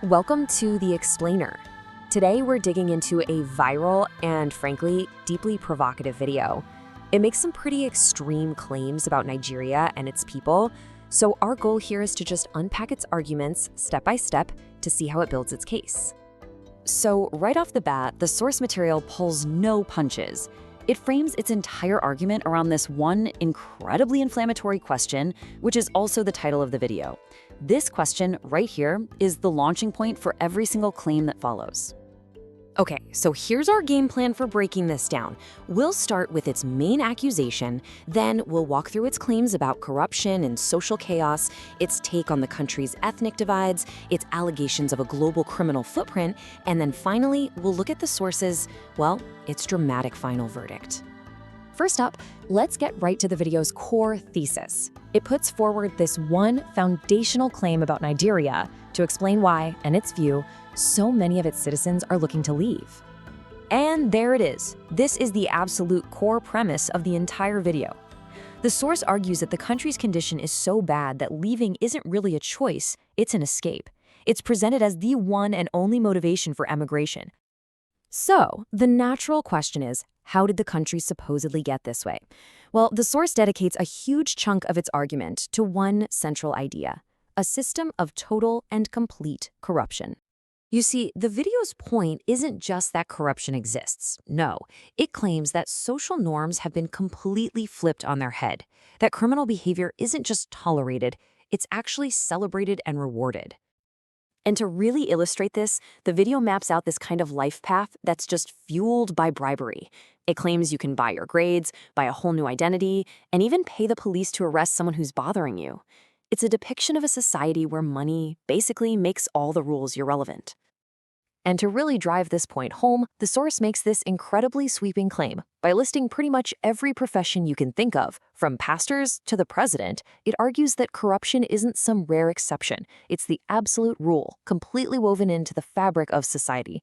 Welcome to The Explainer. Today we're digging into a viral and, frankly, deeply provocative video. It makes some pretty extreme claims about Nigeria and its people, so our goal here is to just unpack its arguments step by step to see how it builds its case. So right off the bat, the source material pulls no punches. It frames its entire argument around this one incredibly inflammatory question, which is also the title of the video. This question right here is the launching point for every single claim that follows. Okay, so here's our game plan for breaking this down. We'll start with its main accusation, then we'll walk through its claims about corruption and social chaos, its take on the country's ethnic divides, its allegations of a global criminal footprint, and then finally, we'll look at the source's, well, its dramatic final verdict. First up, let's get right to the video's core thesis. It puts forward this one foundational claim about Nigeria to explain why, in its view, so many of its citizens are looking to leave. And there it is. This is the absolute core premise of the entire video. The source argues that the country's condition is so bad that leaving isn't really a choice, it's an escape. It's presented as the one and only motivation for emigration. So, the natural question is, how did the country supposedly get this way? Well, the source dedicates a huge chunk of its argument to one central idea: a system of total and complete corruption. You see, the video's point isn't just that corruption exists. No, it claims that social norms have been completely flipped on their head, that criminal behavior isn't just tolerated, it's actually celebrated and rewarded. And to really illustrate this, the video maps out this kind of life path that's just fueled by bribery. It claims you can buy your grades, buy a whole new identity, and even pay the police to arrest someone who's bothering you. It's a depiction of a society where money basically makes all the rules irrelevant. And to really drive this point home, the source makes this incredibly sweeping claim. By listing pretty much every profession you can think of, from pastors to the president, it argues that corruption isn't some rare exception. It's the absolute rule, completely woven into the fabric of society.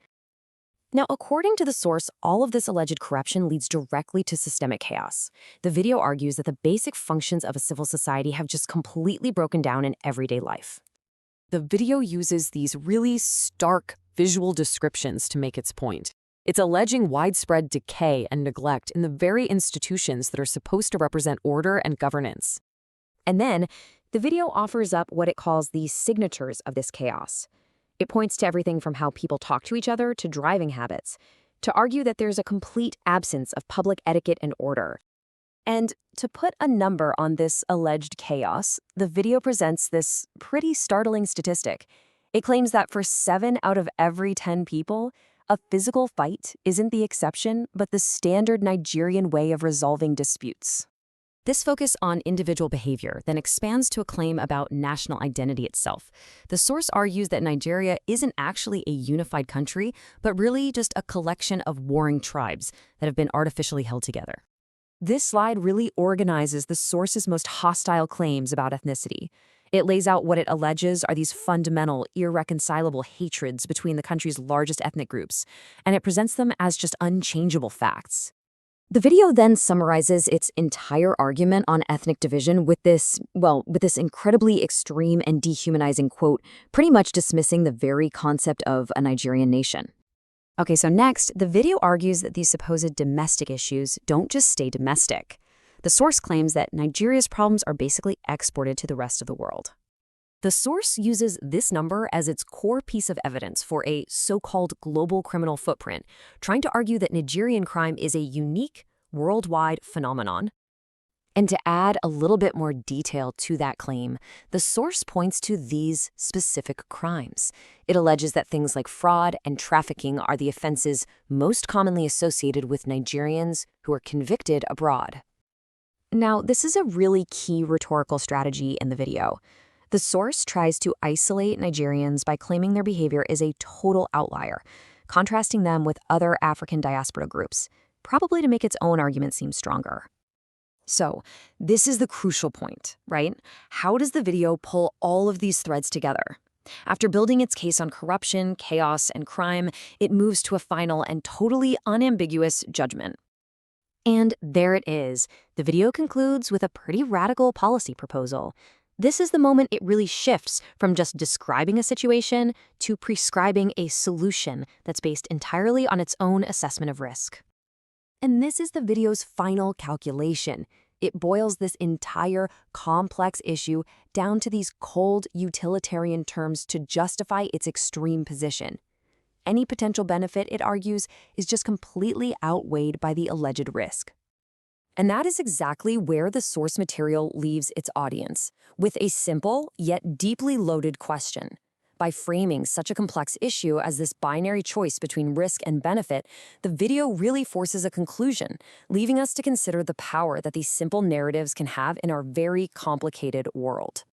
Now, according to the source, all of this alleged corruption leads directly to systemic chaos. The video argues that the basic functions of a civil society have just completely broken down in everyday life. The video uses these really stark visual descriptions to make its point. It's alleging widespread decay and neglect in the very institutions that are supposed to represent order and governance. And then, the video offers up what it calls the signatures of this chaos. It points to everything from how people talk to each other to driving habits, to argue that there's a complete absence of public etiquette and order. And to put a number on this alleged chaos, the video presents this pretty startling statistic. It claims that for 7 out of every 10 people, a physical fight isn't the exception, but the standard Nigerian way of resolving disputes. This focus on individual behavior then expands to a claim about national identity itself. The source argues that Nigeria isn't actually a unified country, but really just a collection of warring tribes that have been artificially held together. This slide really organizes the source's most hostile claims about ethnicity. It lays out what it alleges are these fundamental, irreconcilable hatreds between the country's largest ethnic groups, and it presents them as just unchangeable facts. The video then summarizes its entire argument on ethnic division with this incredibly extreme and dehumanizing quote, pretty much dismissing the very concept of a Nigerian nation. Okay, so next, the video argues that these supposed domestic issues don't just stay domestic. The source claims that Nigeria's problems are basically exported to the rest of the world. The source uses this number as its core piece of evidence for a so-called global criminal footprint, trying to argue that Nigerian crime is a unique, worldwide phenomenon. And to add a little bit more detail to that claim, the source points to these specific crimes. It alleges that things like fraud and trafficking are the offenses most commonly associated with Nigerians who are convicted abroad. Now, this is a really key rhetorical strategy in the video. The source tries to isolate Nigerians by claiming their behavior is a total outlier, contrasting them with other African diaspora groups, probably to make its own argument seem stronger. So, this is the crucial point, right? How does the video pull all of these threads together? After building its case on corruption, chaos, and crime, it moves to a final and totally unambiguous judgment. And there it is. The video concludes with a pretty radical policy proposal. This is the moment it really shifts from just describing a situation to prescribing a solution that's based entirely on its own assessment of risk. And this is the video's final calculation. It boils this entire complex issue down to these cold utilitarian terms to justify its extreme position. Any potential benefit, it argues, is just completely outweighed by the alleged risk. And that is exactly where the source material leaves its audience, with a simple yet deeply loaded question. By framing such a complex issue as this binary choice between risk and benefit, the video really forces a conclusion, leaving us to consider the power that these simple narratives can have in our very complicated world.